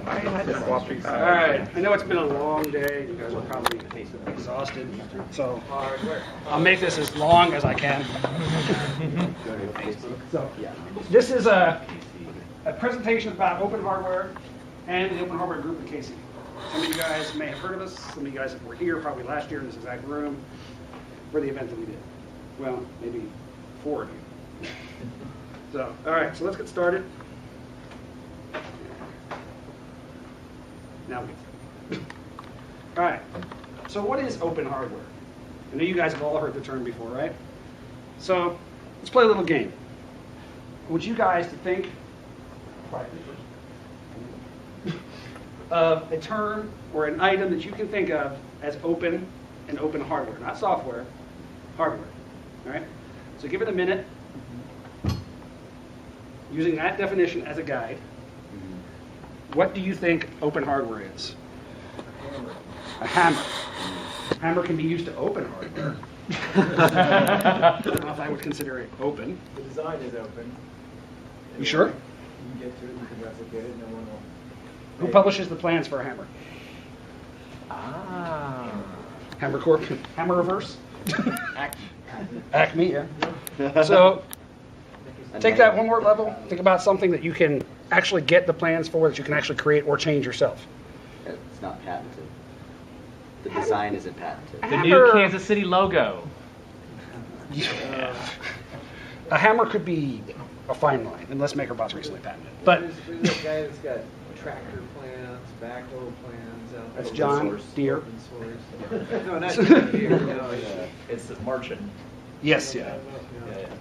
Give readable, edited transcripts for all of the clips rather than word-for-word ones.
All right, I know it's been a long day. You guys are probably exhausted, so I'll make this as long as I can. So, this is a presentation about open hardware and the open hardware group at KC. Some of you guys may have heard of us. Some of you guys were here probably last year in this exact room for the event that we did. Well, maybe 4 of you. So, all right, so let's get started. Now we get all right, so what is open hardware? I know you guys have all heard the term before, right? So let's play a little game. I want you guys to think of a term or an item that you can think of as open and open hardware, not software, hardware. All right? So give it a minute, using that definition as a guide. What do you think open hardware is? A hammer. A hammer can be used to open hardware. I don't know if I would consider it open. The design is open. You sure? You can get to it, you can replicate it, no one will. Who publishes the plans for a hammer? Hammer Corp? Hammer Reverse? Acme, yeah. So take that one more level. Think about something that you can actually get the plans for, that you can actually create or change yourself. It's not patented. The design isn't patented. The new Kansas City logo. A hammer could be a fine line, unless MakerBot's recently patented. But There's a guy that's got tractor plans, backhoe plans. That's John Deere. Open source. No, not John Deere. No, It's Marchand. Yes, yeah.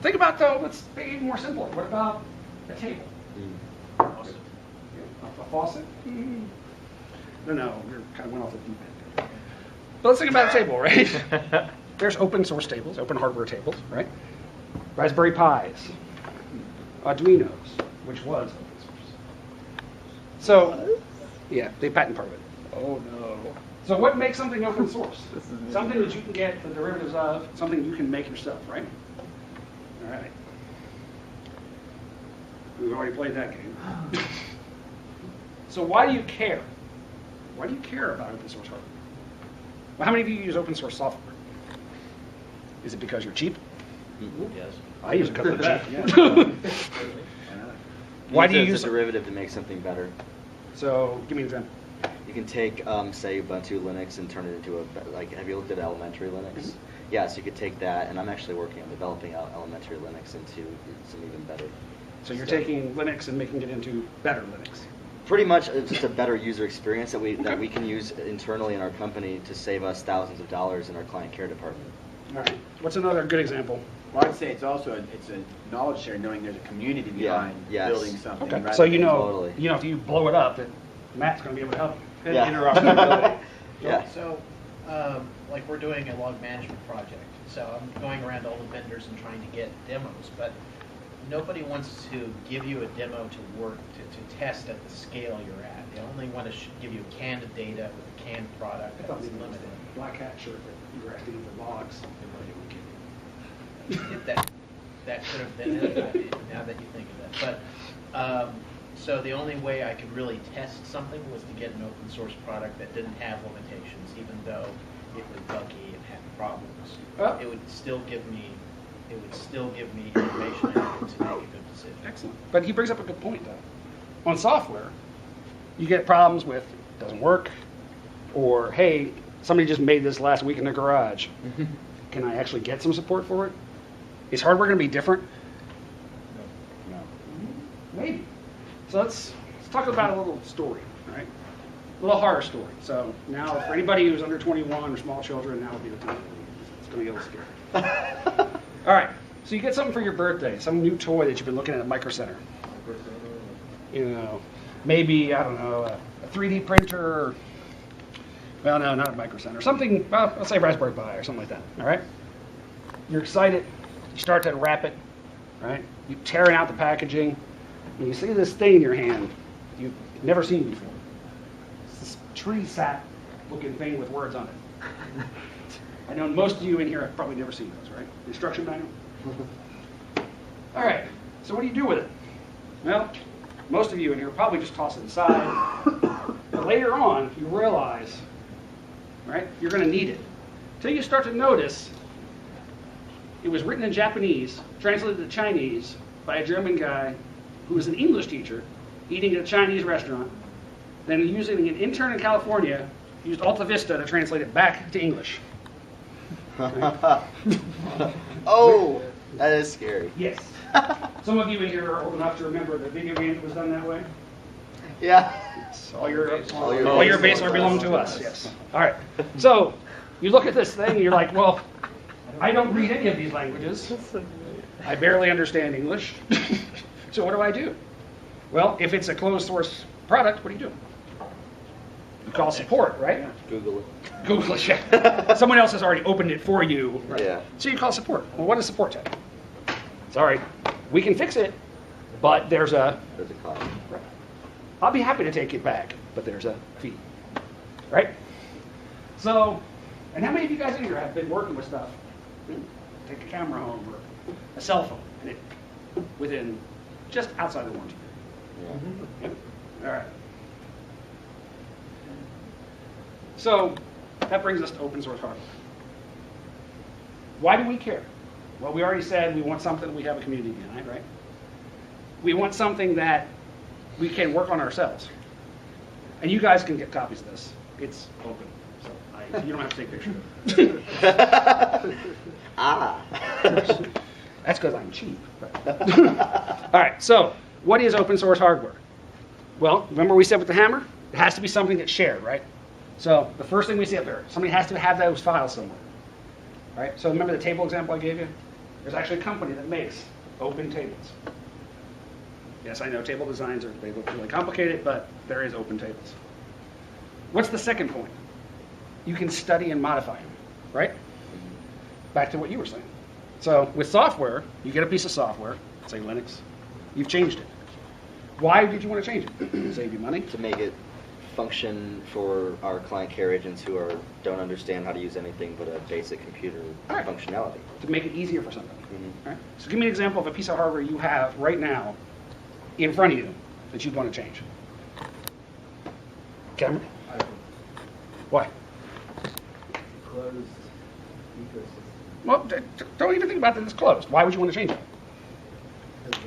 Think about, though, let's make it even more simple. What about a table? A faucet? No, we kind of went off the deep end. But let's think about a table, right? There's open source tables, open hardware tables, right? Raspberry Pis, Arduinos, which was open source. So, yeah, they patent part of it. Oh no. So what makes something open source? Something that you can get the derivatives of, something you can make yourself, right? All right. We've already played that game. So why do you care? Why do you care about open source hardware? Well, how many of you use open source software? Is it because you're cheap? Yes. I use it because I'm cheap. Why do you use a derivative to make something better? So give me an example. You can take, say, Ubuntu Linux and turn it into have you looked at elementary Linux? Mm-hmm. Yeah, so you could take that, and I'm actually working on developing elementary Linux into some even better. So you're taking Linux and making it into better Linux. Pretty much just a better user experience that we can use internally in our company to save us thousands of dollars in our client care department. All right. What's another good example? Well, I'd say it's also a knowledge share, knowing there's a community behind building something. Okay. rather So Totally. if you blow it up, that Matt's going to be able to help you. Yeah. Interoperability. Yeah. So, like we're doing a log management project, so I'm going around all the vendors and trying to get demos, but nobody wants to give you a demo to work, to test at the scale you're at. They only want to give you canned data with a canned product that's limited. Black hat shirt that you were asking for logs. That could have been it, now that you think of it. But, so the only way I could really test something was to get an open source product that didn't have limitations, even though it was buggy and had problems. It would still give me information to make a good decision. Excellent. But he brings up a good point, though. On software, you get problems with it doesn't work, or hey, somebody just made this last week in their garage. Can I actually get some support for it? Is hardware going to be different? No. Maybe. So let's talk about a little story, right? A little horror story. So now, for anybody who's under 21 or small children, now would be the time. It's going to get a little scary. All right. So you get something for your birthday, some new toy that you've been looking at Micro Center. You know, maybe, I don't know, a 3D printer, or, well, no, not a Micro Center. Something, well, let's say Raspberry Pi or something like that, all right? You're excited. You start to wrap it, right? You're tearing out the packaging, and you see this thing in your hand you've never seen before. It's this tree sap looking thing with words on it. I know most of you in here have probably never seen those, right? Instruction manual? All right, so what do you do with it? Well, most of you in here probably just toss it aside, later on, you realize, right, you're going to need it. Until you start to notice it was written in Japanese, translated to Chinese by a German guy who was an English teacher eating at a Chinese restaurant, then using an intern in California used Alta Vista to translate it back to English. Oh, that is scary. Yes. Some of you in here are old enough to remember the video game that was done that way. Yeah. All your base base are belong to us. Yes. All right. So you look at this thing and you're like, well, I don't read any of these languages. I barely understand English. So what do I do? Well, if it's a closed source product, what do you do? You call support, right? Google it. Google it. Yeah. Someone else has already opened it for you. Right? Yeah. So you call support. Well, what does support say? Sorry, we can fix it, but there's a cost. Right. I'll be happy to take it back, but there's a fee, right? So, and how many of you guys in here have been working with stuff? Take a camera home or a cell phone, and it within just outside the warranty period. Yeah. Yep. All right. So that brings us to open source hardware. Why do we care? Well, we already said we want something we have a community behind, right? We want something that we can work on ourselves. And you guys can get copies of this. It's open, so you don't have to take pictures of it. Ah. That's because I'm cheap. But all right, so what is open source hardware? Well, remember we said with the hammer? It has to be something that's shared, right? So the first thing we see up there, somebody has to have those files somewhere. Right? So remember the table example I gave you? There's actually a company that makes open tables. Yes, I know table designs they look really complicated, but there is open tables. What's the second point? You can study and modify them, right? Back to what you were saying. So with software, you get a piece of software, say Linux, you've changed it. Why did you want to change it? Save you money? To make it function for our client care agents who don't understand how to use anything but a basic computer Right. functionality. To make it easier for somebody. Mhm. All right? So give me an example of a piece of hardware you have right now in front of you that you'd want to change. Cameron? Why? Closed ecosystem. Well, don't even think about that it's closed. Why would you want to change it? Because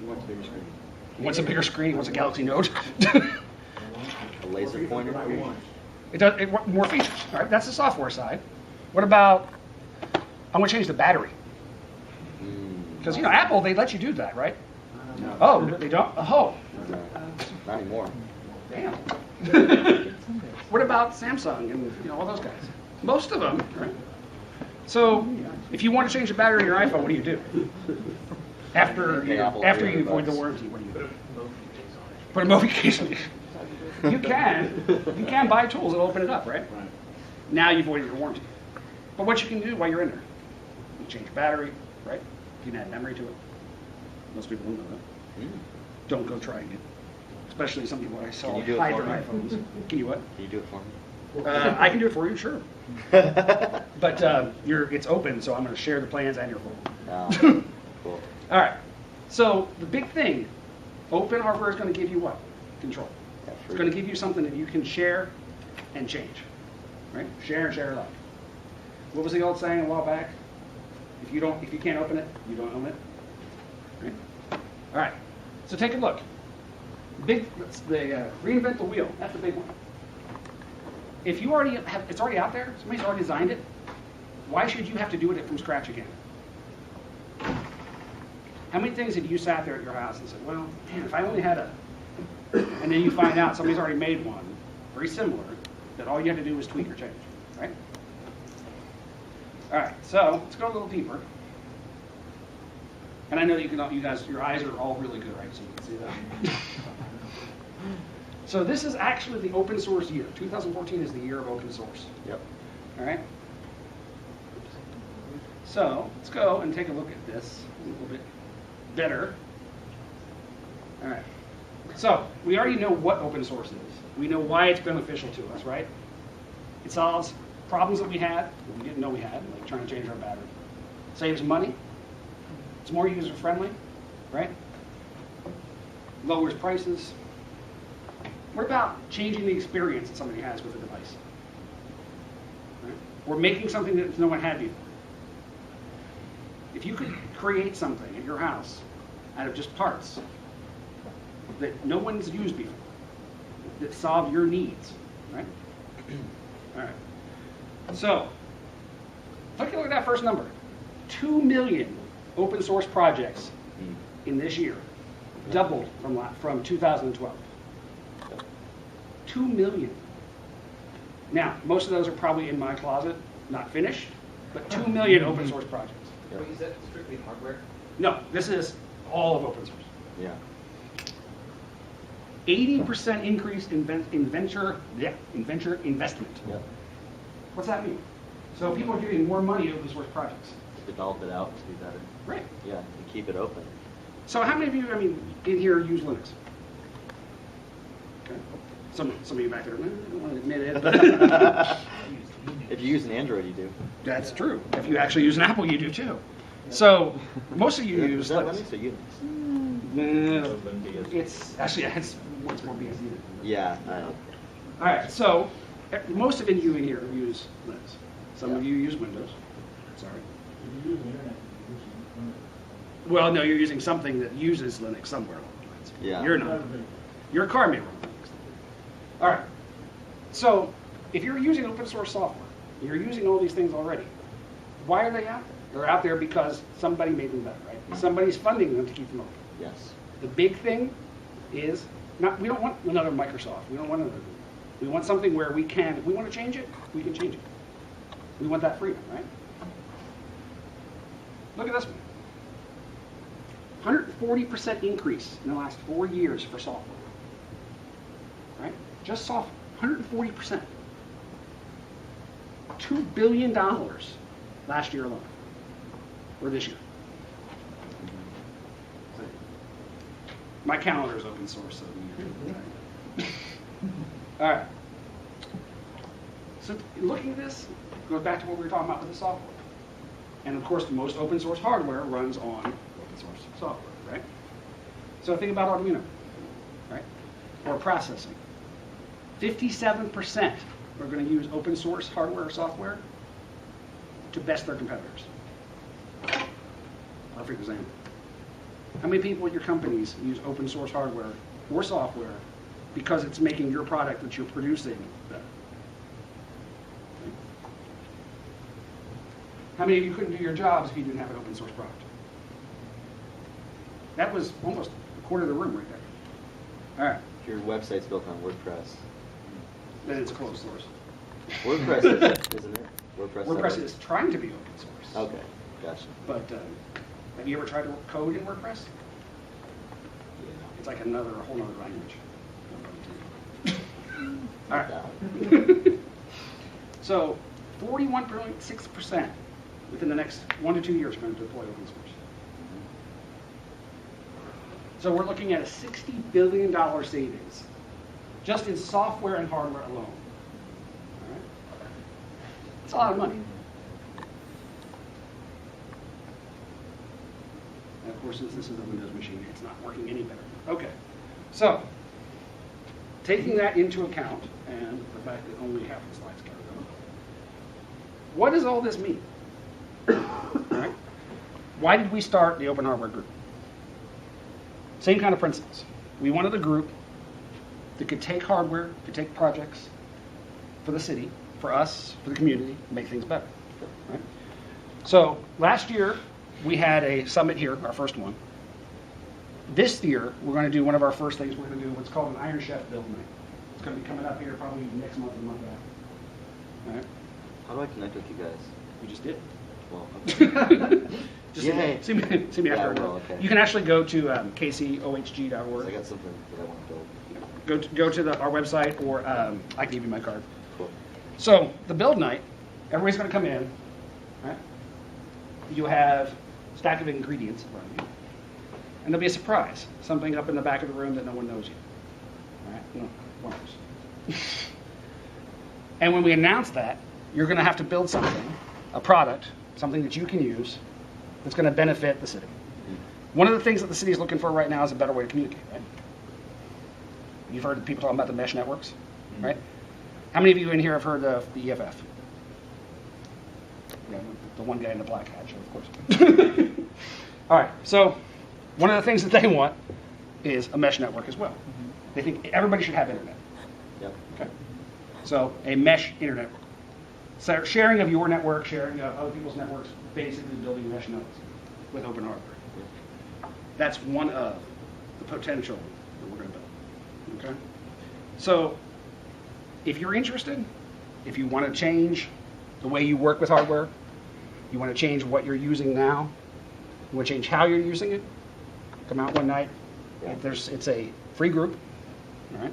You want a bigger screen. He wants a bigger screen, he wants a Galaxy Note. A laser pointer. It does more features. All right, that's the software side. What about, I want to change the battery. Because, Apple, they let you do that, right? No. Oh, they don't? Oh, No, not anymore. damn. What about Samsung and all those guys? Most of them, right? So if you want to change the battery in your iPhone, what do you do? After you void the warranty, what do you do? Put a Mophie case on it. You can buy tools that open it up, right? Now you've voided your warranty. But what you can do while you're in there, you change your battery, right? You can add memory to it. Most people don't know that. Don't go trying it. Especially some people I saw Can you do it hide for their me? iPhones. Can you what? Can you do it for me? I can do it for you, sure. But it's open, so I'm going to share the plans and your phone. Oh, cool. All right. So the big thing, open hardware is going to give you what? Control. Yeah, It's going to give you something that you can share and change. Right? Share and share alike. What was the old saying a while back? If you can't open it, you don't own it. Right? All right. So take a look. Reinvent the wheel. That's the big one. If you already it's already out there, somebody's already designed it, why should you have to do it from scratch again? How many things have you sat there at your house and said, well, man, if I only had a, and then you find out somebody's already made one, very similar, that all you have to do is tweak or change, right? All right, so let's go a little deeper. And I know you guys, your eyes are all really good, right? So you can see that. So this is actually the open source year. 2014 is the year of open source. Yep. All right? So let's go and take a look at this a little bit better. All right. So we already know what open source is. We know why it's beneficial to us, right? It solves problems that we had that we didn't know we had, like trying to change our battery. Saves money. It's more user-friendly, right? Lowers prices. What about changing the experience that somebody has with a device? Right? We're making something that no one had before. If you could create something at your house out of just parts that no one's used before, that solve your needs, right? All right. So, take a look at that first number. 2 million open source projects in this year, doubled from 2012. 2 million. Now, most of those are probably in my closet, not finished, but 2 million open source projects. Wait, is that strictly hardware? No, this is all of open source. Yeah. 80% increase in venture investment. Yep. What's that mean? So people are giving more money to open source projects. Develop it out to be better. Right. Yeah, and keep it open. So how many of you, in here use Linux? Okay. Some of you back there, don't want to admit it. If you use an Android, you do. That's true. If you actually use an Apple, you do too. So most of you use Is that Linux. Linux or Unix? No, it's actually it's more BSD. Yeah, I know. All right, so most of you in here use Linux. Some of you use Windows. Sorry. Well, no, you're using something that uses Linux somewhere along the lines. Yeah. You're not. Your car may run Linux. All right. So if you're using open source software, you're using all these things already. Why are they out there? They're out there because somebody made them better, right? Somebody's funding them to keep them open. Yes. The big thing is not. We don't want another Microsoft. We don't want another. We want something where we can. If we want to change it, we can change it. We want that freedom, right? Look at this one. 140% increase in the last 4 years for software. Right? Just software. 140%. $2 billion last year alone. Or this year. My calendar is open source, so all right. So looking at this, goes back to what we were talking about with the software. And of course, the most open source hardware runs on open source software, right? So think about Arduino, right? Or processing. 57% are going to use open source hardware or software to best their competitors. Perfect example. How many people at your companies use open source hardware or software because it's making your product that you're producing better? How many of you couldn't do your jobs if you didn't have an open source product? That was almost a quarter of the room right there. All right. If your website's built on WordPress. Then it's closed source. WordPress is, isn't it? WordPress is trying to be open source. Okay, gotcha. But have you ever tried to code in WordPress? Yeah. It's like a whole other language. All right. Yeah. So 41.6% within the next 1 to 2 years are going to deploy open source. So we're looking at a $60 billion savings just in software and hardware alone. All right? That's a lot of money. And of course, since this is a Windows machine, it's not working any better. Okay. So taking that into account, and the fact that only half the slides carry on, what does all this mean? All right? Why did we start the Open Hardware Group? Same kind of principles. We wanted a group that could take hardware, could take projects for the city, for us, for the community, make things better. Right? So last year, we had a summit here, our first one. This year, we're going to do one of our first things. We're going to do what's called an Iron Chef Build Night. It's going to be coming up here probably next month or the month after. All right? How do I connect with you guys? We just did. Well, okay. Just Yay. see me after. Yeah, well, okay. You can actually go to KCOHG.org. I got something that I want to build. Go to our website, or I can give you my card. Cool. So the build night, everybody's going to come in. Right? You have a stack of ingredients in front of you, and there'll be a surprise, something up in the back of the room that no one knows yet. All right? No, one knows. And when we announce that, you're going to have to build something, a product, something that you can use that's going to benefit the city. One of the things that the city is looking for right now is a better way to communicate, right? You've heard people talking about the mesh networks, right? How many of you in here have heard of the EFF? Yeah, the one guy in the black hat, of course. All right, so one of the things that they want is a mesh network as well. They think everybody should have internet. Yep. Okay. So a mesh internet. So sharing of your network, sharing of other people's networks, basically building mesh nodes with open hardware. That's one of the potential that we're going to build. Okay. So if you're interested, if you want to change the way you work with hardware, you want to change what you're using now, you want to change how you're using it, come out one night. Yeah. It's a free group. All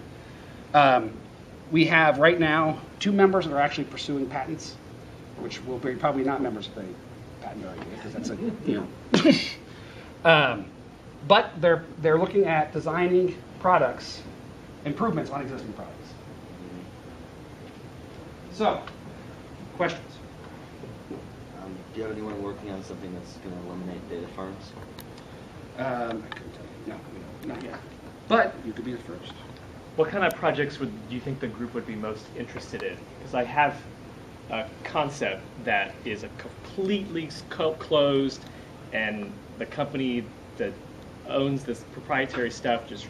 right. We have right now 2 members that are actually pursuing patents, which will be probably not members of the patent argument because that's a but they're looking at designing products, improvements on existing products. So, questions? Do you have anyone working on something that's going to eliminate data farms? I couldn't tell you. No, not yet. But you could be the first. What kind of projects do you think the group would be most interested in? Because I have a concept that is a completely closed, and the company that owns this proprietary stuff just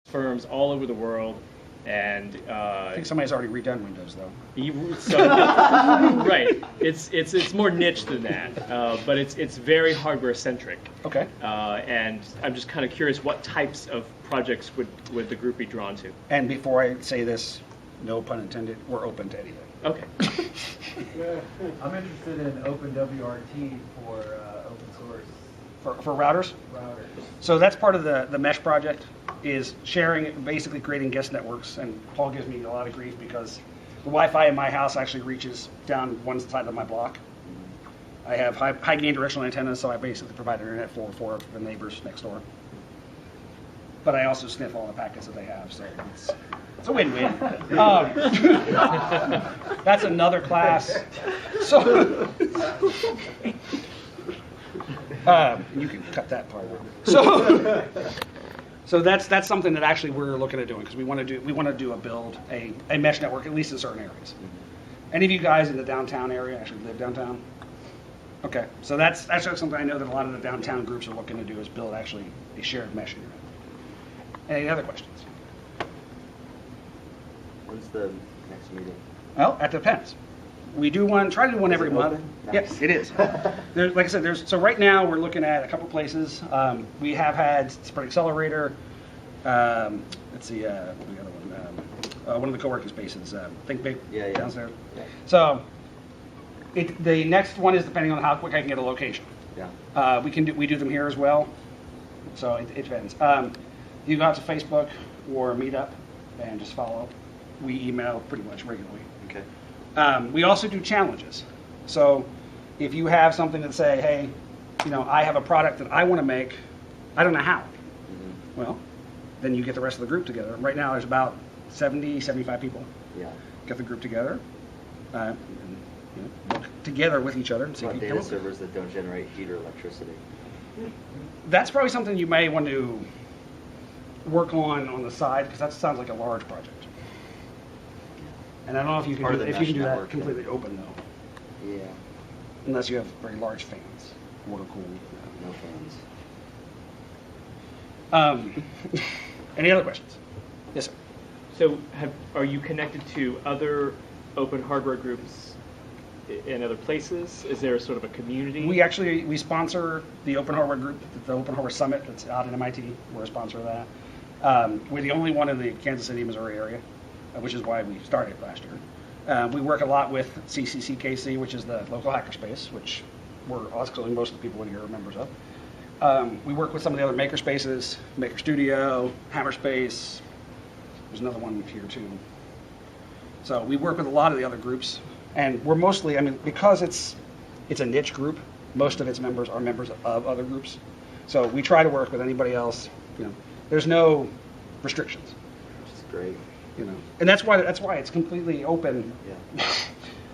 firms all over the world. And I think somebody's already redone Windows, though. Right, it's more niche than that, but it's very hardware centric. Okay. And I'm just kind of curious, what types of projects would the group be drawn to? And before I say this, no pun intended, we're open to anything. Okay. I'm interested in OpenWRT for open source For routers? routers. So that's part of the mesh project, is sharing, basically creating guest networks. And Paul gives me a lot of grief because the Wi-Fi in my house actually reaches down one side of my block. I have high gain directional antennas, so I basically provide internet for 4 of the neighbors next door. But I also sniff all the packets that they have, so it's a win-win. That's another class. So you can cut that part out. So that's something that actually we're looking at doing because we want to do a mesh network, at least in certain areas. Any of you guys in the downtown area actually live downtown? Okay, so that's actually something I know that a lot of the downtown groups are looking to do, is build actually a shared mesh internet. Any other questions? When's the next meeting? Well, that depends. We do one, try to do one every it month. open? Yes, Nice. it is. Like I said, so right now we're looking at a couple places. We have had Spread Accelerator. Let's see, what was the other one? One of the co-working spaces, Think Big, Yeah. downstairs. Yeah. So the next one is depending on how quick I can get a location. Yeah. We do them here as well. So it depends. You go out to Facebook or Meetup and just follow up. We email pretty much regularly. Okay. We also do challenges. So if you have something that say, hey, I have a product that I want to make, I don't know how. Mm-hmm. Well, then you get the rest of the group together. Right now there's about 70, 75 people. Yeah. Get the group together, and, work together with each other and see if About you data can come up with it. servers that don't generate heat or electricity. That's probably something you may want to work on the side, because that sounds like a large project. And I don't know if you Part of can the do, if you can mesh do that network, yeah. completely open though, Yeah. unless you have very large fans, water cooled. No fans. Any other questions? Yes, sir. So are you connected to other open hardware groups in other places? Is there sort of a community? We sponsor the Open Hardware group, the Open Hardware Summit that's out at MIT. We're a sponsor of that. We're the only one in the Kansas City, Missouri area, which is why we started last year. We work a lot with CCCKC, which is the local hackerspace, which actually most of the people in here are members of. We work with some of the other makerspaces, Maker Studio, Hammerspace. There's another one here too. So we work with a lot of the other groups, and we're mostly, because it's a niche group, most of its members are members of other groups. So we try to work with anybody else. There's no restrictions. Which is great. And that's why it's completely open Yeah.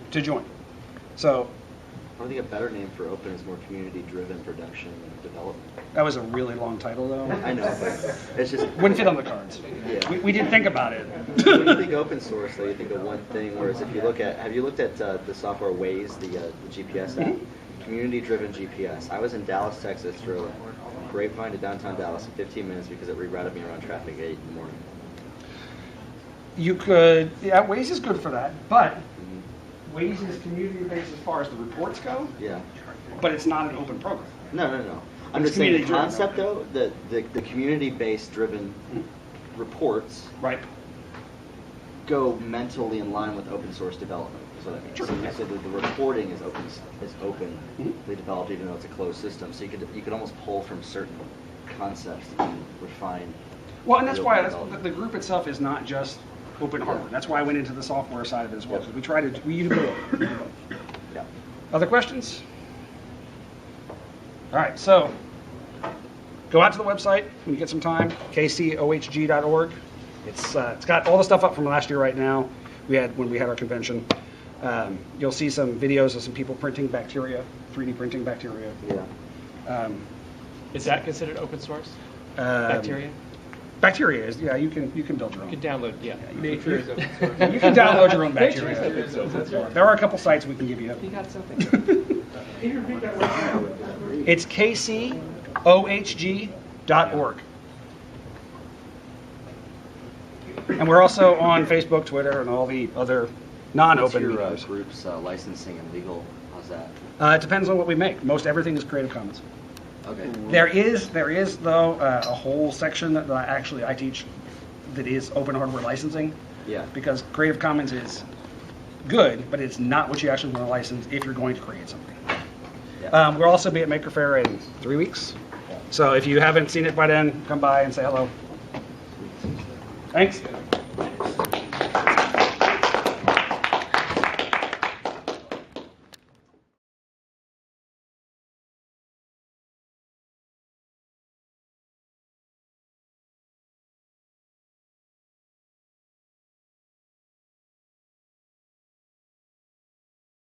to join. So I think a better name for open is more community-driven production and development. That was a really long title, though. I know, but it's just... Wouldn't fit on the cards. Yeah. We did think about it. When you think open source, though, you think of one thing, whereas if you look at... Have you looked at the software Waze, the GPS app? Community-driven GPS. I was in Dallas, Texas, drove Grapevine to downtown Dallas in 15 minutes because it rerouted me around traffic at 8 in the morning. You could, yeah, Waze is good for that, but Waze is community-based as far as the reports go, Yeah. but it's not an open program. No. I'm It's just saying the community-driven, concept, though, the community-based driven reports Right. go mentally in line with open source development, is what I mean. Sure. So the reporting is openly developed, even though it's a closed system. So you could almost pull from certain concepts and refine. Well, and that's the why open the development. group itself is not just open hardware. That's why I went into the software side of it as well. 'Cause we do both. Yeah. Other questions? All right, so go out to the website when you get some time, KCOHG.org. It's got all the stuff up from last year right now. When we had our convention. You'll see some videos of some people printing bacteria, 3D printing bacteria. Yeah. Is that considered open source? Bacteria? Bacteria is, yeah, you can build your own. You can download, yeah. Nature is open source. You can download your own Nature is bacteria. open source, that's right. There are a couple sites we can give you. You got something. It's KCOHG.org. And we're also on Facebook, Twitter, and all the other non-open What's your mediums. group's licensing and legal? How's that? It depends on what we make. Most everything is Creative Commons. Okay. There is though a whole section that I teach that is open hardware licensing, Yeah. because Creative Commons is good, but it's not what you actually want to license if you're going to create something. Yeah. We'll also be at Maker Faire in 3 weeks, so if you haven't seen it by then, come by and say hello. Thanks.